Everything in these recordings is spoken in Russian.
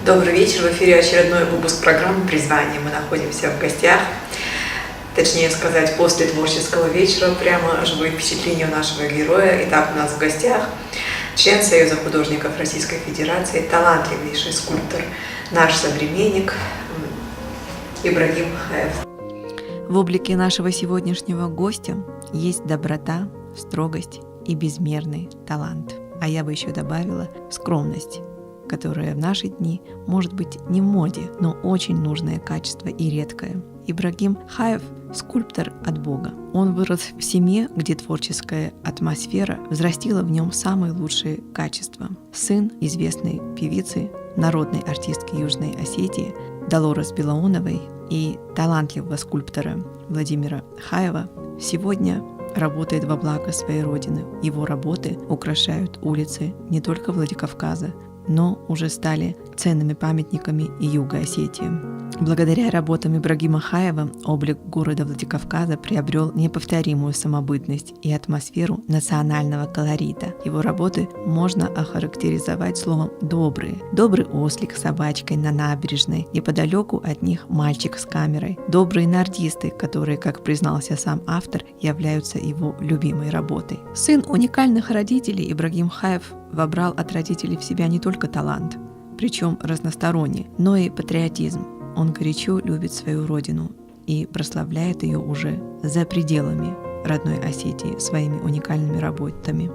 Добрый вечер, в эфире очередной выпуск программы «Призвание». Мы находимся в гостях, точнее сказать, после творческого вечера. Прямо живые впечатления у нашего героя. Итак, у нас в гостях член Союза художников Российской Федерации, талантливейший скульптор, наш современник Ибрагим Хаев. В облике нашего сегодняшнего гостя есть доброта, строгость и безмерный талант. А я бы еще добавила скромность, которая в наши дни может быть не в моде, но очень нужное качество и редкое. Ибрагим Хаев — скульптор от Бога. Он вырос в семье, где творческая атмосфера взрастила в нем самые лучшие качества. Сын известной певицы, народной артистки Южной Осетии Долорес Белоуновой и талантливого скульптора Владимира Хаева сегодня работает во благо своей родины. Его работы украшают улицы не только Владикавказа, но уже стали ценными памятниками и Юга Осетии. Благодаря работам Ибрагима Хаева облик города Владикавказа приобрел неповторимую самобытность и атмосферу национального колорита. Его работы можно охарактеризовать словом «добрые». Добрый ослик с собачкой на набережной, неподалеку от них мальчик с камерой. Добрые нордисты, которые, как признался сам автор, являются его любимой работой. Сын уникальных родителей, Ибрагим Хаев вобрал от родителей в себя не только талант, причем разносторонний, но и патриотизм. Он горячо любит свою родину и прославляет ее уже за пределами родной Осетии своими уникальными работами.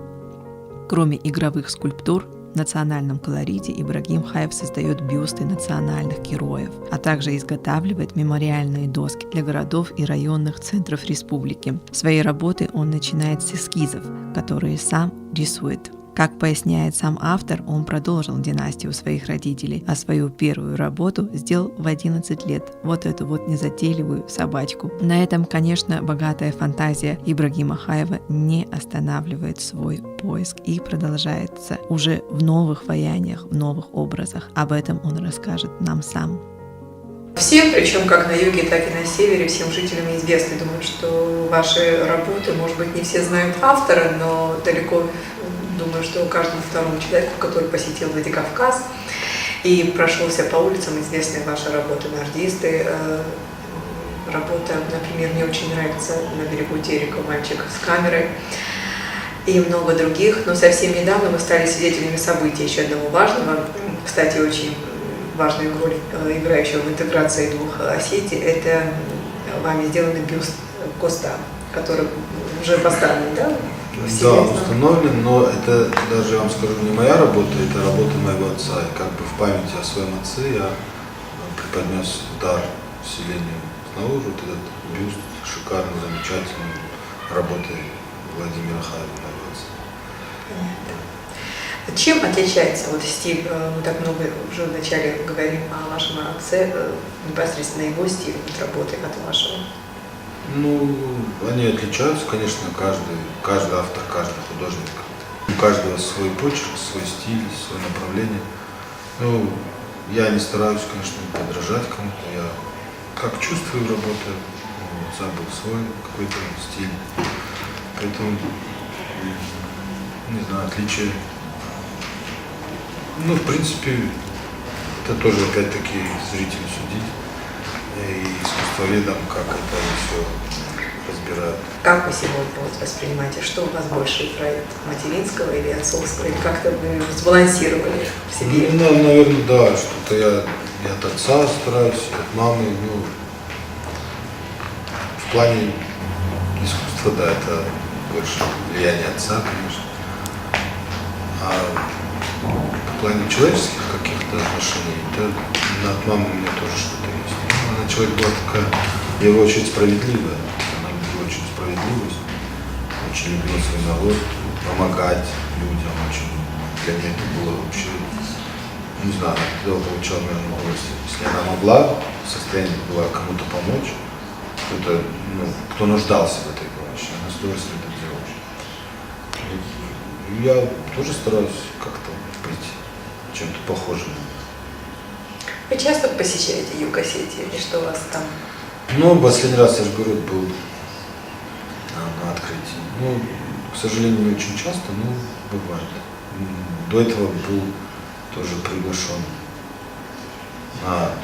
Кроме игровых скульптур, в национальном колорите Ибрагим Хаев создает бюсты национальных героев, а также изготавливает мемориальные доски для городов и районных центров республики. Свои работы он начинает с эскизов, которые сам рисует. Как поясняет сам автор, он продолжил династию своих родителей, а свою первую работу сделал в 11 лет. Вот эту вот незатейливую собачку. На этом, конечно, богатая фантазия Ибрагима Хаева не останавливает свой поиск и продолжается уже в новых ваяниях, в новых образах. Об этом он расскажет нам сам. Всем, причем как на юге, так и на севере, всем жителям известно. Думаю, что ваши работы, может быть, не все знают автора, но далеко, думаю, что каждому второму человеку, который посетил Владикавказ и прошелся по улицам, известны ваши работы «Нордисты». Работа, например, мне очень нравится «На берегу Терека» «Мальчик с камерой» и много других. Но совсем недавно мы стали свидетелями события еще одного важного, кстати, очень важную роль играющего в интеграции двух Осетий. Это вами сделанный бюст Коста, который уже поставлен, да? Да, установлен, но это даже, я вам скажу, не моя работа, это работа моего отца. И как бы в памяти о своем отце я преподнес дар вселению снаружи, вот этот бюст шикарный, замечательный, работой Владимира Хаева, моего отца. Понятно. Чем отличается вот стиль, мы так много уже вначале говорим о вашем отце, непосредственно его стиль работы от вашего? Ну, они отличаются, конечно, каждый автор, каждый художник. У каждого свой почерк, свой стиль, свое направление. Ну, я не стараюсь, конечно, подражать кому-то. Я как чувствую работу, у отца был свой какой-то стиль. Поэтому, не знаю, отличие. Ну, в принципе, это тоже опять-таки зрителю судить. И искусствоведам, как это все разбирают. Как вы сегодня вот воспринимаете, что у вас больше проект материнского или отцовского, или как-то вы сбалансировали в себе? Ну, наверное, да, что-то я и от отца стараюсь, и от мамы, ну, в плане искусства, да, это больше влияние отца, конечно. А в плане человеческих каких-то отношений, это от мамы у меня тоже что-то есть. Она человек была такая, я его очень справедливая, она любила очень справедливость, очень любила свой народ, помогать людям, очень, для меня это было вообще, не знаю, она когда получала, наверное, удовольствие. Если она могла, в состоянии была кому-то помочь, кто нуждался в этой помощи, она с удовольствием это делала. И я тоже стараюсь как-то быть чем-то похожим. Вы часто посещаете Юг Осетии, или что у вас там? Ну, последний раз, я же говорю, был на открытии. Ну, к сожалению, не очень часто, но бывает. До этого был тоже приглашен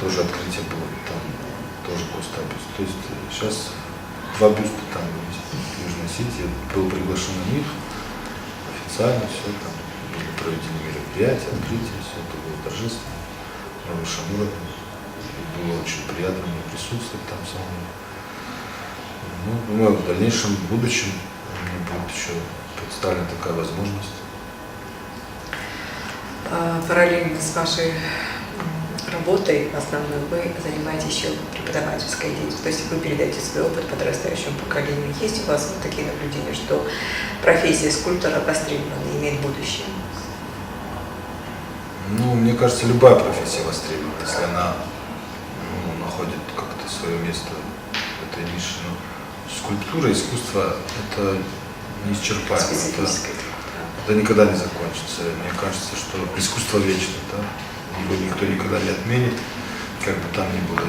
тоже открытие было, там тоже просто бюст. То есть сейчас 2 бюста там есть в Южной Осетии. Был приглашен на них официально, все там были проведены мероприятия, открытие, все это было торжественно, на высшем уровне. И было очень приятно мне присутствовать там самому. Ну, думаю, в дальнейшем, в будущем мне будет еще представлена такая возможность. Параллельно с вашей работой основной вы занимаетесь еще преподавательской деятельностью, то есть вы передаете свой опыт подрастающему поколению. Есть у вас вот такие наблюдения, что профессия скульптора востребована и имеет будущее? Ну, мне кажется, любая профессия востребована, если она находит как-то свое место в этой нише. Но скульптура, искусство – это неисчерпаемо. Это никогда не закончится. Мне кажется, что искусство вечно, да? Его никто никогда не отменит, как бы там ни было.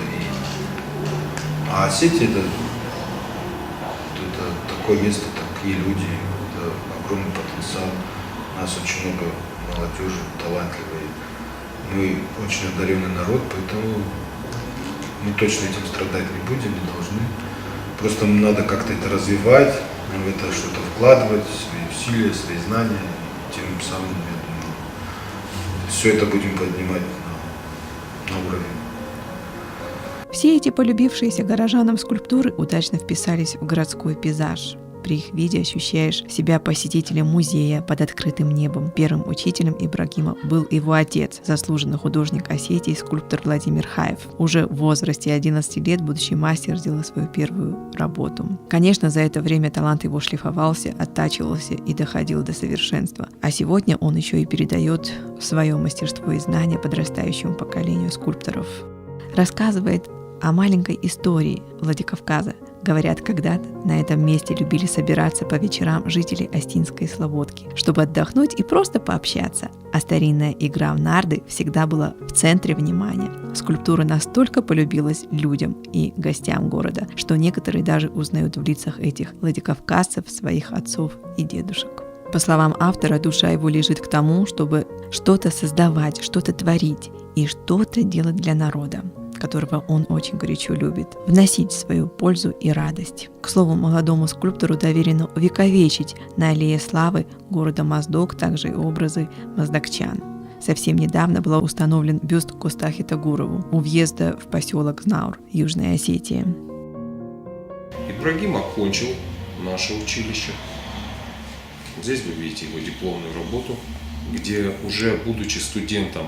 А Осетия это такое место, такие люди, это огромный потенциал. У нас очень много молодежи, талантливой. Мы очень одаренный народ, поэтому мы точно этим страдать не будем, не должны. Просто надо как-то это развивать, в это что-то вкладывать, свои усилия, свои знания. Тем самым, я думаю, все это будем поднимать на уровень. Все эти полюбившиеся горожанам скульптуры удачно вписались в городской пейзаж. При их виде ощущаешь себя посетителем музея под открытым небом. Первым учителем Ибрагима был его отец, заслуженный художник Осетии, скульптор Владимир Хаев. Уже в возрасте 11 лет будущий мастер сделал свою первую работу. Конечно, за это время талант его шлифовался, оттачивался и доходил до совершенства. А сегодня он еще и передает свое мастерство и знания подрастающему поколению скульпторов. Рассказывает о маленькой истории Владикавказа. Говорят, когда-то на этом месте любили собираться по вечерам жители Остинской Слободки, чтобы отдохнуть и просто пообщаться. А старинная игра в нарды всегда была в центре внимания. Скульптура настолько полюбилась людям и гостям города, что некоторые даже узнают в лицах этих владикавказцев своих отцов и дедушек. По словам автора, душа его лежит к тому, чтобы что-то создавать, что-то творить и что-то делать для народа, которого он очень горячо любит, вносить свою пользу и радость. К слову, молодому скульптору доверено увековечить на аллее славы города Моздок также и образы моздокчан. Совсем недавно был установлен бюст Костахи Тагурову у въезда в поселок Знаур, Южная Осетия. Ибрагим окончил наше училище. Здесь вы видите его дипломную работу, где уже будучи студентом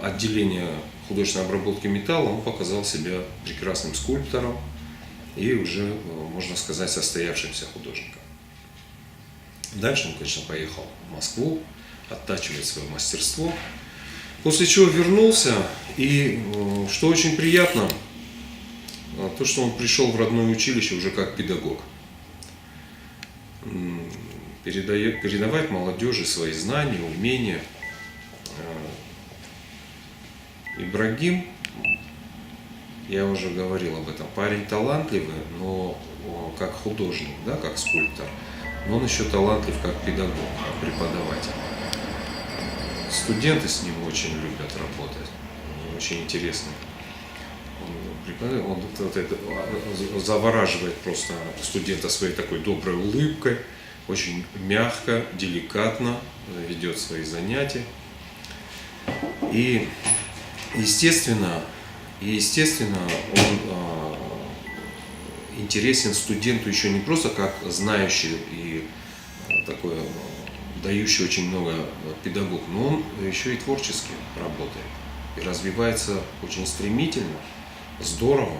отделения художественной обработки металла, он показал себя прекрасным скульптором и уже, можно сказать, состоявшимся художником. Дальше он, конечно, поехал в Москву оттачивать свое мастерство, после чего вернулся, и, что очень приятно, то, что он пришел в родное училище уже как педагог. Передавать молодежи свои знания, умения. Ибрагим, я уже говорил об этом, парень талантливый, но как художник, да, как скульптор, но он еще талантлив как педагог, как преподаватель. Студенты с ним очень любят работать, очень интересно. Он завораживает просто студента своей такой доброй улыбкой, очень мягко, деликатно ведет свои занятия. И естественно, он интересен студенту еще не просто как знающий и такой дающий очень много педагог, но он еще и творчески работает и развивается очень стремительно, здорово.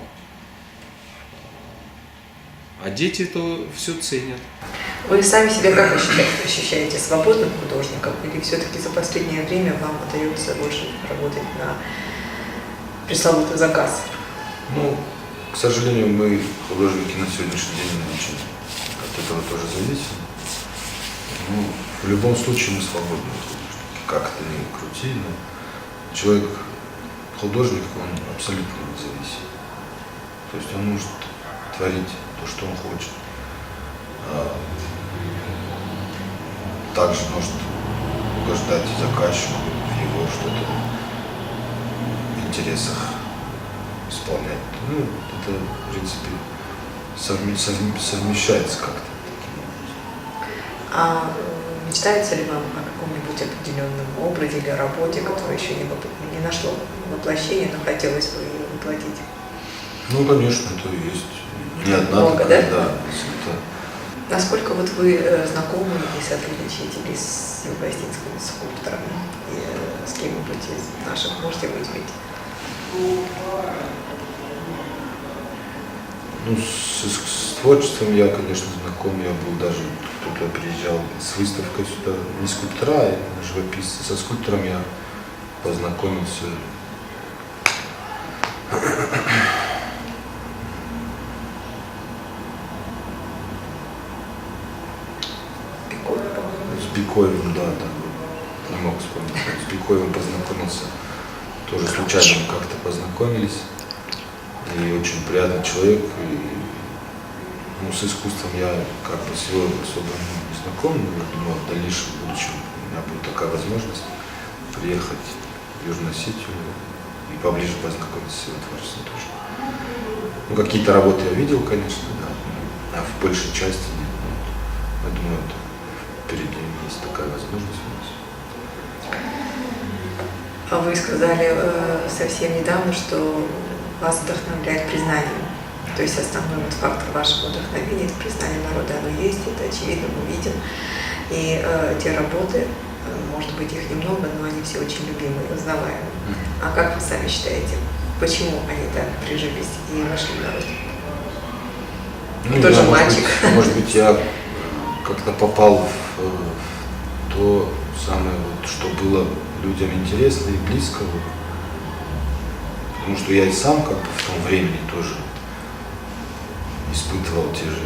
А дети это все ценят. Вы сами себя как ощущаете? Свободным художником? Или все-таки за последнее время вам удается больше работать на пресловутый заказ? Ну, к сожалению, мы, художники, на сегодняшний день очень от этого тоже зависим. Ну, в любом случае мы свободны. Как это ни крути, но человек, художник, он абсолютно независим. То есть он может творить то, что он хочет. Также может угождать заказчику в его что-то интересах исполнять. Ну, это, в принципе, совмещается как-то. А мечтается ли вам о каком-нибудь определенном образе или работе, которое еще не нашло воплощения, но хотелось бы ее воплотить? Ну, конечно, это и есть. Не одна Много, такая, да? да. Если это Насколько вот вы знакомы и сотрудничаете ли с юго-осетинскими скульпторами? И с кем-нибудь из наших можете выделить? Ну, с творчеством я, конечно, знаком. Я был даже, кто-то приезжал с выставкой сюда, не скульптора, а именно живописцы. Со скульптором я познакомился. Пикой, по-моему. С Бикоевым, да, не мог вспомнить. С Бикоевым познакомился. Тоже случайно как-то познакомились. И очень приятный человек. И, ну, с искусством я как бы с его особо не знаком, но я думаю, в дальнейшем будущем у меня будет такая возможность приехать в Южную Осетию и поближе познакомиться с его творчеством тоже. Ну, какие-то работы я видел, конечно, да, а в большей части нет. Я думаю, это впереди есть такая возможность у нас. А вы сказали совсем недавно, что вас вдохновляет признание. То есть основной вот фактор вашего вдохновения – это признание народа. Оно есть, это очевидно, мы видим. И те работы, может быть, их немного, но они все очень любимые, узнаваемые. А как вы сами считаете, почему они так прижились и вошли в народ? Ну, Тот я, же мальчик. Может быть, я как-то попал в то самое, вот, что было людям интересно и близко. Потому что я и сам как бы в том времени тоже испытывал те же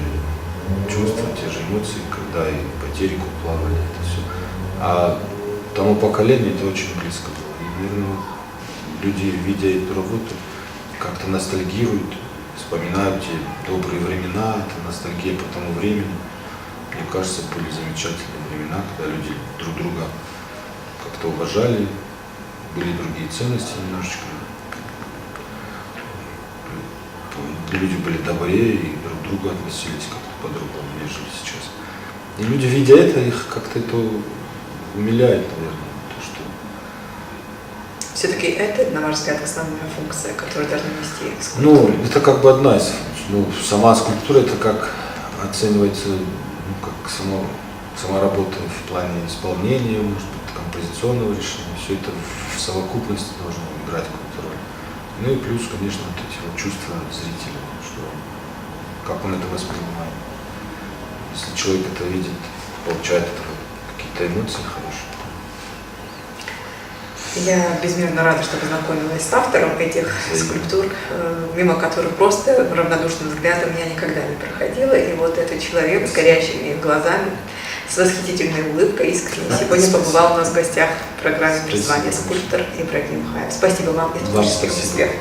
чувства, те же эмоции, когда и по тереку плавали, это все. А тому поколению это очень близко было. И, наверное, люди, видя эту работу, как-то ностальгируют, вспоминают те добрые времена, это ностальгия по тому времени. Мне кажется, были замечательные времена, когда люди друг друга как-то уважали, были другие ценности немножечко. Люди были добрее и друг к другу относились как-то по-другому, нежели сейчас. И люди, видя это, их как-то это умиляет, наверное, то, что... Все-таки это, на ваш взгляд, основная функция, которую должны нести скульптуры? Ну, это как бы одна из функций. Ну, сама скульптура, это как оценивается, ну, как сама работа в плане исполнения, может быть, композиционного решения. Все это в совокупности должно играть какую-то роль. Ну и плюс, конечно, вот эти вот чувства зрителя, что как он это воспринимает. Если человек это видит, получает от этого какие-то эмоции хорошие. Я безмерно рада, что познакомилась с автором этих скульптур, мимо которых просто равнодушным взглядом я никогда не проходила. И вот этот человек с горящими глазами, с восхитительной улыбкой, искренне сегодня побывал у нас в гостях в программе «Призвание скульптор» Ибрагим Хаев. Спасибо вам и творческих успехов.